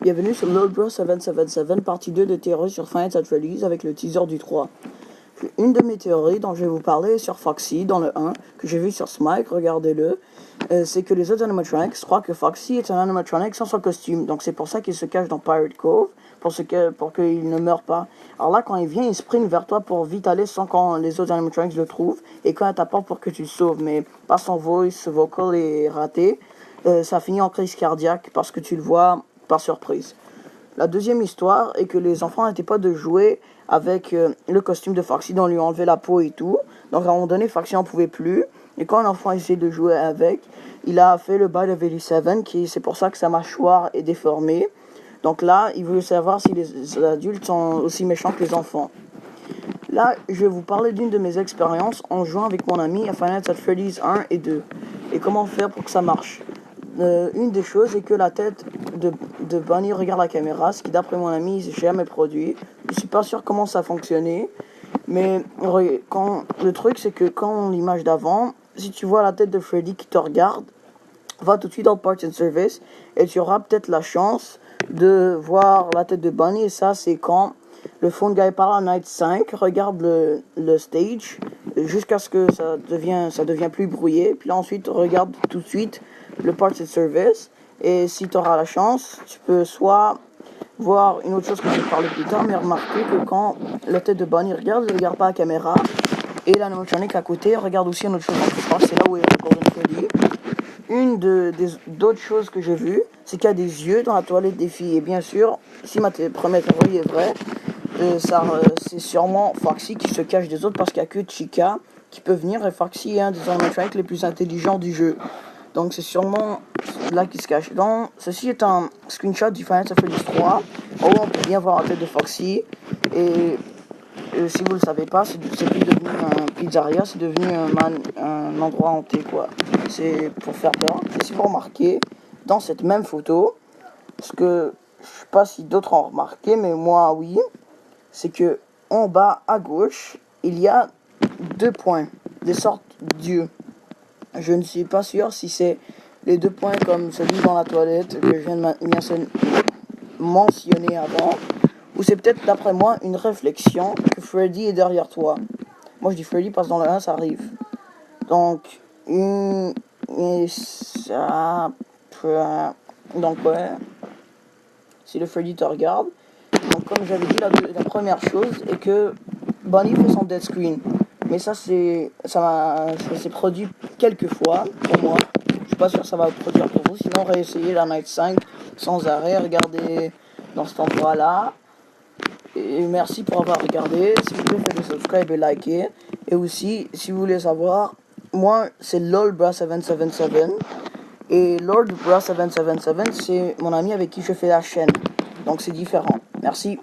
Bienvenue sur LOL Bros 777, partie 2 de théorie sur Five Nights at Freddy's avec le teaser du 3. Une de mes théories dont je vais vous parler sur Foxy dans le 1, que j'ai vu sur Smike, regardez-le, c'est que les autres animatronics croient que Foxy est un animatronic sans son costume, donc c'est pour ça qu'il se cache dans Pirate Cove, pour qu'il ne meure pas. Alors là, quand il vient, il sprint vers toi pour vite aller sans que les autres animatronics le trouvent, et quand il t'apporte pour que tu le sauves, mais pas son voice vocal est raté, ça finit en crise cardiaque parce que tu le vois par surprise. La deuxième histoire est que les enfants n'arrêtaient pas de jouer avec le costume de Foxy, dont on lui enlevait la peau et tout. Donc à un moment donné, Foxy n'en pouvait plus. Et quand un enfant essayait de jouer avec, il a fait le Bite of 87, c'est pour ça que sa mâchoire est déformée. Donc là, il voulait savoir si les adultes sont aussi méchants que les enfants. Là, je vais vous parler d'une de mes expériences en jouant avec mon ami à Five Nights at Freddy's 1 et 2. Et comment faire pour que ça marche. Une des choses est que la tête de Bunny regarde la caméra, ce qui d'après mon ami il s'est jamais produit. Je suis pas sûr comment ça fonctionnait, mais le truc c'est que quand l'image d'avant, si tu vois la tête de Freddy qui te regarde, va tout de suite dans Parts and Service et tu auras peut-être la chance de voir la tête de Bunny. Et ça c'est quand le phone guy parle à Night 5, regarde le stage jusqu'à ce que ça devient plus brouillé, puis là ensuite regarde tout de suite le Parts and Service. Et si tu auras la chance, tu peux soit voir une autre chose que je vais parler plus tard, mais remarquer que quand la tête de Bunny regarde, il ne regarde pas la caméra, et l'animatronic à côté regarde aussi une autre chose. Donc je pense que c'est là où est le Golden Freddy. Une d'autres choses que j'ai vues, c'est qu'il y a des yeux dans la toilette des filles. Et bien sûr, si ma première théorie est vraie, c'est sûrement Foxy qui se cache des autres parce qu'il n'y a que Chica qui peut venir. Et Foxy est un des animatronics les plus intelligents du jeu. Donc c'est sûrement là qu'il se cache. Donc ceci est un screenshot du Five Nights at Freddy's 3 où on peut bien voir la tête de Foxy. Et si vous ne le savez pas, c'est plus devenu un pizzeria, c'est devenu un endroit hanté quoi. C'est pour faire peur. Et si vous remarquez, dans cette même photo, ce que je sais pas si d'autres ont remarqué, mais moi oui, c'est que en bas à gauche, il y a 2 points, des sortes d'yeux. Je ne suis pas sûr si c'est les 2 points comme celui dans la toilette que je viens de mentionner avant, ou c'est peut-être d'après moi une réflexion que Freddy est derrière toi. Moi je dis Freddy parce que dans le 1 ça arrive. Donc, donc ouais, si le Freddy te regarde. Donc comme j'avais dit, la première chose est que Bunny fait son dead screen. Mais ça s'est produit quelques fois pour moi. Je suis pas sûr que ça va produire pour vous. Sinon, réessayez la Night 5 sans arrêt. Regardez dans cet endroit-là. Et merci pour avoir regardé. S'il vous plaît, faites des subscribe et likez. Et aussi, si vous voulez savoir, moi, c'est LOL Bros 777. Et Lord Bros 777, c'est mon ami avec qui je fais la chaîne. Donc c'est différent. Merci.